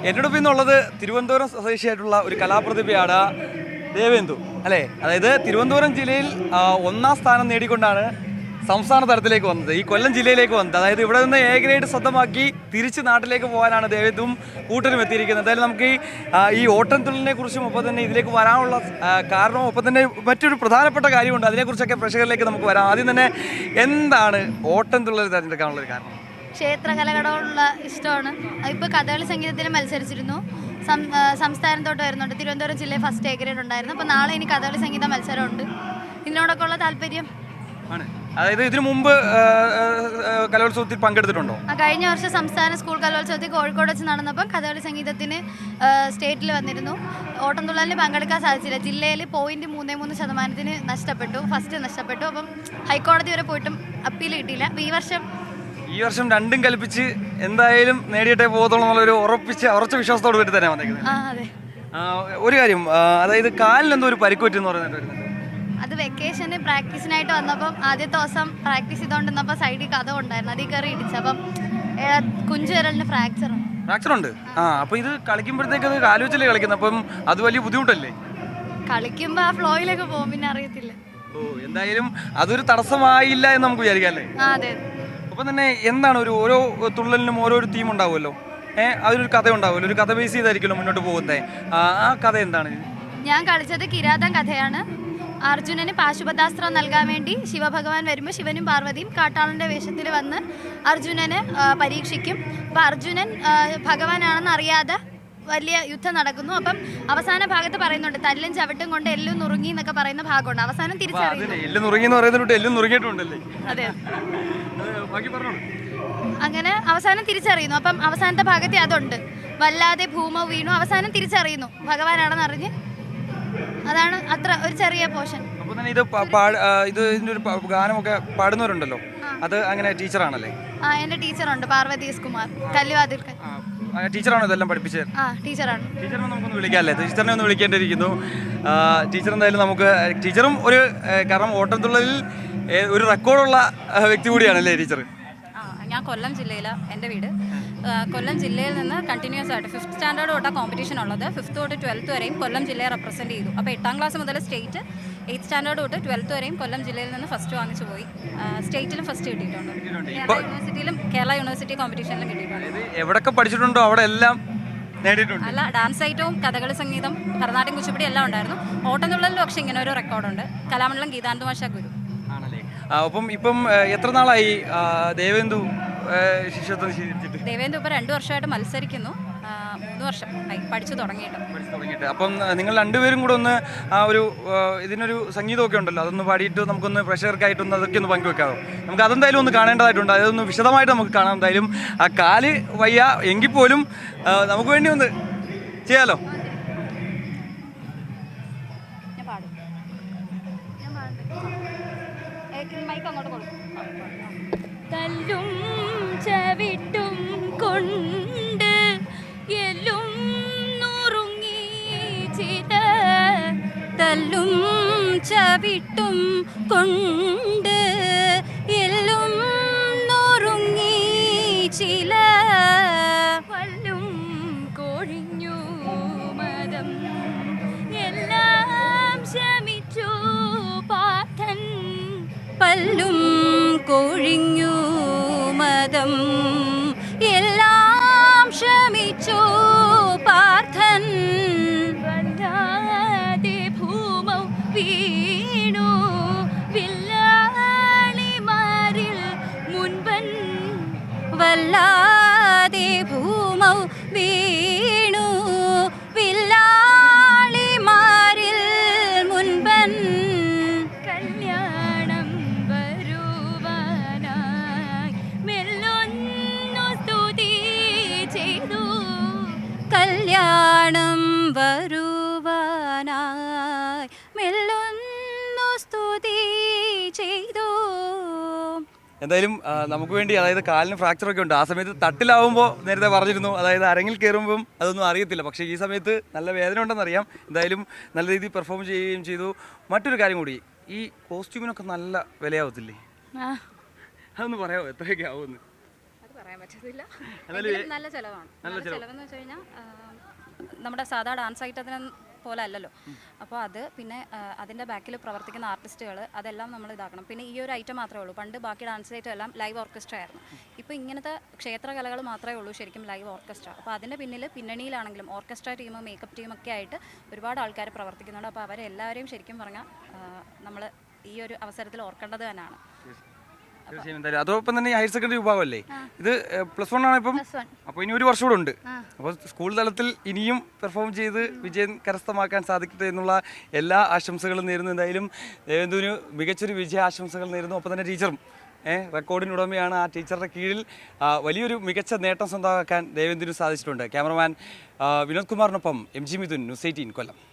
എന്നോടൊപ്പം ഇന്നുള്ളത് തിരുവനന്തപുരം സ്വദേശിയായിട്ടുള്ള ഒരു കലാപ്രതിഭയാണ് ദേവേന്ദു അല്ലേ. അതായത് തിരുവനന്തപുരം ജില്ലയിൽ 1ാം സ്ഥാനം നേടിക്കൊണ്ടാണ് സംസ്ഥാന തലത്തിലേക്ക് വന്നത്, ഈ കൊല്ലം ജില്ലയിലേക്ക് വന്നത്. അതായത് ഇവിടെ നിന്ന് എ ഗ്രേഡ് സ്വന്തമാക്കി തിരിച്ച് നാട്ടിലേക്ക് പോകാനാണ് ദേവേന്ദുവും കൂട്ടരും എത്തിയിരിക്കുന്നത്. എന്തായാലും നമുക്ക് ഈ ഓട്ടംതുള്ളലിനെ കുറിച്ചും ഒപ്പം തന്നെ ഇതിലേക്ക് വരാനുള്ള കാരണവും ഒപ്പം തന്നെ മറ്റൊരു പ്രധാനപ്പെട്ട കാര്യമുണ്ട്, അതിനെക്കുറിച്ചൊക്കെ പ്രേക്ഷകരിലേക്ക് നമുക്ക് വരാം. ആദ്യം തന്നെ എന്താണ് ഓട്ടംതുള്ളൽ തിരഞ്ഞെടുക്കാനുള്ളൊരു കാരണം? ക്ഷേത്രകലകളോടുള്ള ഇഷ്ടമാണ്. ഇപ്പോൾ കഥകളി സംഗീതത്തിന് മത്സരിച്ചിരുന്നു, സംസ്ഥാനത്തോട്ട് വരുന്നുണ്ട്. തിരുവനന്തപുരം ജില്ലയിൽ ഫസ്റ്റ് എ ഗ്രേഡ് ഉണ്ടായിരുന്നു. അപ്പോൾ നാളെ ഇനി കഥകളി സംഗീത മത്സരമുണ്ട്. ഇതിനോടൊക്കെ ഉള്ള താല്പര്യം ആണ്. അതായത് ഇതിനു മുമ്പ് കലോത്സവത്തിൽ പങ്കെടുത്തിട്ടുണ്ടോ? കഴിഞ്ഞ വർഷം സംസ്ഥാന സ്കൂൾ കലോത്സവത്തിൽ കോഴിക്കോട് വെച്ച് നടന്നപ്പോൾ കഥകളി സംഗീതത്തിന് സ്റ്റേറ്റിൽ വന്നിരുന്നു. ഓട്ടംതുള്ളലിന് പങ്കെടുക്കാൻ സാധിച്ചില്ല. ജില്ലയിൽ 0.33% നഷ്ടപ്പെട്ടു, ഫസ്റ്റ് നഷ്ടപ്പെട്ടു. അപ്പം ഹൈക്കോടതി വരെ പോയിട്ടും അപ്പീൽ കിട്ടിയില്ല. അപ്പോൾ ഈ വർഷം രണ്ടും കൽപ്പിച്ച് എന്തായാലും നേടിയിട്ടേ പോകത്തുള്ളൂ എന്നുള്ളൊരു ഉറച്ച വിശ്വാസത്തോട് കൂടി തന്നെ വന്നേക്കുന്നത്. ഒരു കാര്യം, അതായത് കാലിലെന്തോ ഒരു പരിക്ക് പറ്റുമെന്ന് പറയുന്നത്. അത് വെക്കേഷന് പ്രാക്ടീസിനായിട്ട് വന്നപ്പം ആദ്യത്തെ ദിവസം പ്രാക്ടീസ് ചെയ്തുകൊണ്ടിരുന്നപ്പോൾ സൈഡിൽ കഥ ഉണ്ടായിരുന്നു, അതിൽ കയറി ഇടിച്ചപ്പം കുഞ്ചുവിരലിന് ഫ്രാക്ചർ ഉണ്ട്. അപ്പൊ ഇത് കളിക്കുമ്പോഴത്തേക്ക് അത് കാലുവെച്ചല്ലേ കളിക്കുന്നത്, അപ്പം അത് വലിയ ബുദ്ധിമുട്ടല്ലേ? കളിക്കുമ്പോൾ ആ ഫ്ലോയിലൊക്കെ പോകും, പിന്നെ അറിയത്തില്ല. എന്തായാലും അതൊരു തടസ്സമായില്ല എന്ന് നമുക്ക് വിചാരിക്കാം അല്ലേ? അതെ. അപ്പം തന്നെ എന്താണ് ഓരോ തുള്ളലിനും ഓരോ തീം ഉണ്ടാവുമല്ലോ, അതിനൊരു കഥ ഉണ്ടാവുമല്ലോ, ഒരു കഥ ബേസ് ചെയ്തായിരിക്കുമല്ലോ മുന്നോട്ട് പോകുന്നത്. ആ കഥ എന്താണ്? ഞാൻ കളിച്ചത് കിരാതം കഥയാണ്. അർജുനന് പാശുപതാസ്ത്രം നൽകാൻ വേണ്ടി ശിവഭഗവാൻ വരുമ്പോൾ ശിവനും പാർവതിയും കാട്ടാളൻ്റെ വേഷത്തിൽ വന്ന് അർജുനന് പരീക്ഷിക്കും. അപ്പം അർജുനൻ ഭഗവാനാണെന്ന് അറിയാതെ വലിയ യുദ്ധം നടക്കുന്നു. അപ്പം അവസാന ഭാഗത്ത് പറയുന്നുണ്ട് തല്ലും ചവിട്ടും കൊണ്ട് എല്ലും നുറുങ്ങി എന്നൊക്കെ പറയുന്ന ഭാഗമുണ്ട്. അവസാനം അതെ, അങ്ങനെ അവസാനം തിരിച്ചറിയുന്നു. അപ്പം അവസാനത്തെ ഭാഗത്തെ അതുണ്ട്, വല്ലാതെ ഭൂമോ വീണു, അവസാനം തിരിച്ചറിയുന്നു ഭഗവാനാണെന്ന് അറിഞ്ഞ്. അതാണ് അത്ര ഒരു ചെറിയ പോർഷൻ. ഇതിന്റെ ഒരു ഗാനമൊക്കെ പാടുന്നവരുണ്ടല്ലോ, അത് അങ്ങനെ ടീച്ചറാണല്ലേ? എന്റെ ടീച്ചറുണ്ട്, പാർവതി എസ് കുമാർ, കല്ലുവാതിൽക്കൽ. ടീച്ചറാണോ ഇതെല്ലാം പഠിപ്പിച്ചത്? ടീച്ചറാണ്. ടീച്ചറിനെ നമുക്കൊന്ന് വിളിക്കാമല്ലേ? ടീച്ചറിനെ ഒന്ന് വിളിക്കേണ്ടിയിരിക്കുന്നു. ടീച്ചർ എന്തായാലും നമുക്ക്, ടീച്ചറും ഒരു, കാരണം ഓട്ടംതുള്ളലിൽ ഒരു റെക്കോർഡുള്ള വ്യക്തി കൂടിയാണല്ലേ ടീച്ചർ? ഞാൻ കൊല്ലം ജില്ലയിലാണ് എൻ്റെ വീട്. കൊല്ലം ജില്ലയിൽ നിന്ന് കണ്ടിന്യൂസ് ആയിട്ട് 5th സ്റ്റാൻഡേർഡ് തൊട്ടാണ് കോമ്പറ്റീഷൻ ഉള്ളത്. 5th തൊട്ട് 12th വരെയും കൊല്ലം ജില്ലയെ റെപ്രസെൻറ്റ് ചെയ്തു. അപ്പോൾ 8ാം ക്ലാസ് മുതൽ സ്റ്റേറ്റ്, 8th സ്റ്റാൻഡേർഡ് തൊട്ട് 12th വരെയും കൊല്ലം ജില്ലയിൽ നിന്ന് ഫസ്റ്റ് വാങ്ങിച്ചു പോയി. സ്റ്റേറ്റിലും ഫസ്റ്റ് കിട്ടിയിട്ടുണ്ട്, കേരള യൂണിവേഴ്സിറ്റി കോമ്പറ്റീഷനിലും കിട്ടിയിട്ടുണ്ട്. എവിടെയൊക്കെ പഠിച്ചിട്ടുണ്ടോ അവിടെ എല്ലാം നേടിയിട്ടുണ്ട്? അല്ല, ഡാൻസ് ഐറ്റവും കഥകളി സംഗീതം, ഭരതനാട്യം, കുച്ചിപ്പുടി എല്ലാം ഉണ്ടായിരുന്നു. ഓട്ടംതുള്ളലിൽ പക്ഷേ ഇങ്ങനെ ഒരു റെക്കോർഡുണ്ട്, കലാമണ്ഡലം ഗീതാനന്ദമാഷ ഗുരു. അപ്പം ഇപ്പം എത്ര നാളായി ദേവേന്ദു ശിഷ്യത്വം സ്വീകരിച്ചിട്ട്? ദേവേന്ദു ഇപ്പോൾ 2 വർഷമായിട്ട് മത്സരിക്കുന്നു. 3 വർഷം പഠിച്ചു തുടങ്ങിയിട്ട്. അപ്പം നിങ്ങൾ രണ്ടുപേരും കൂടെ ഒന്ന് ഇതിനൊരു സംഗീതമൊക്കെ ഉണ്ടല്ലോ, അതൊന്ന് പാടിയിട്ട് നമുക്കൊന്ന് പ്രേക്ഷകർക്കായിട്ടൊന്ന് അതൊക്കെ ഒന്ന് പങ്കുവെക്കാമോ? നമുക്ക് അതെന്തായാലും ഒന്ന് കാണേണ്ടതായിട്ടുണ്ട്, അതൊന്ന് വിശദമായിട്ട് നമുക്ക് കാണാം. എന്തായാലും ആ കാല് വയ്യ എങ്കിൽ പോലും നമുക്ക് വേണ്ടി ഒന്ന് ചെയ്യാലോ. തല്ലും ചവിട്ടും കൊണ്ട് എല്ലും നുറുങ്ങി ചില, തല്ലും ചവിട്ടും കൊണ്ട് എല്ലും നുറുങ്ങി ചില, പല്ലും കൊഴിഞ്ഞു മതം എല്ലാം ശമിച്ചു പാഠൻ, പല്ലും കൊഴിഞ്ഞു മതം എല്ലാം ശമിച്ചു പാർത്ഥൻ, വല്ലാതെ ഭൂമൗ വീണു വില്ലാളിമാരിൽ മുൻപൻ, വല്ലാതെ ഭൂമൗ വീണു വില്ലാളിമാരിൽ മുൻപൻ, കല്യാണം വരുവാനായി മെല്ലൊന്നു എന്തായാലും നമുക്ക് വേണ്ടി, അതായത് കാലിന് ഫ്രാക്ചറൊക്കെ ഉണ്ട്, ആ സമയത്ത് തട്ടിലാവുമ്പോൾ നേരത്തെ പറഞ്ഞിരുന്നു, അതായത് അരങ്ങിൽ കയറുമ്പം അതൊന്നും അറിയത്തില്ല, പക്ഷേ ഈ സമയത്ത് നല്ല വേദന ഉണ്ടെന്നറിയാം. എന്തായാലും നല്ല രീതിയിൽ പെർഫോം ചെയ്യുകയും ചെയ്തു. മറ്റൊരു കാര്യം കൂടി, ഈ കോസ്റ്റ്യൂമിനൊക്കെ നല്ല വിലയാവത്തില്ലേ? അതൊന്ന് പറയാമോ, എത്രയൊക്കെ ആവുമെന്ന്? അത് പറയാൻ പറ്റത്തില്ല. നല്ല ചിലവാണ്. നല്ല ചിലവെന്ന് വെച്ച് കഴിഞ്ഞാൽ നമ്മുടെ സാധാ ഡാൻസ് ഐറ്റത്തിന് പോലെ അല്ലല്ലോ. അപ്പോൾ അത് പിന്നെ അതിൻ്റെ ബാക്കിൽ പ്രവർത്തിക്കുന്ന ആർട്ടിസ്റ്റുകൾ അതെല്ലാം നമ്മൾ ഇതാക്കണം. പിന്നെ ഈ ഒരു ഐറ്റം മാത്രമേ ഉള്ളൂ. പണ്ട് ബാക്കി ഡാൻസ് ഐറ്റം എല്ലാം ലൈവ് ഓർക്കസ്ട്ര ആയിരുന്നു. ഇപ്പോൾ ഇങ്ങനത്തെ ക്ഷേത്രകലകൾ മാത്രമേ ഉള്ളൂ ശരിക്കും ലൈവ് ഓർക്കസ്ട്ര. അപ്പോൾ അതിൻ്റെ പിന്നണിയിലാണെങ്കിലും ഓർക്കസ്ട്ര ടീം, മേക്കപ്പ് ടീമൊക്കെ ആയിട്ട് ഒരുപാട് ആൾക്കാർ പ്രവർത്തിക്കുന്നുണ്ട്. അപ്പോൾ അവരെല്ലാവരെയും ശരിക്കും പറഞ്ഞാൽ നമ്മൾ ഈ ഒരു അവസരത്തിൽ ഓർക്കേണ്ടത് തന്നെയാണ്. തീർച്ചയായും. എന്തായാലും അതോടൊപ്പം തന്നെ ഹയർ സെക്കൻഡറി വിഭാഗമല്ലേ ഇത്? +1 ആണ് ഇപ്പം. അപ്പോൾ ഇനി ഒരു വർഷം കൂടെ ഉണ്ട്. അപ്പോൾ സ്കൂൾ തലത്തിൽ ഇനിയും പെർഫോം ചെയ്ത് വിജയം കരസ്ഥമാക്കാൻ സാധിക്കട്ടെ എന്നുള്ള എല്ലാ ആശംസകളും നേരുന്നു. എന്തായാലും ദേവേന്ദുവിന് മികച്ചൊരു വിജയ ആശംസകൾ നേരുന്നു. ഒപ്പം തന്നെ ടീച്ചറും റെക്കോർഡിനുടമയാണ്. ആ ടീച്ചറുടെ കീഴിൽ വലിയൊരു മികച്ച നേട്ടം സ്വന്തമാക്കാൻ ദേവേന്ദുവിന് സാധിച്ചിട്ടുണ്ട്. ക്യാമറമാൻ വിനോദ് കുമാറിനൊപ്പം MG മിഥുൻ, ന്യൂസ് 18 കൊല്ലം.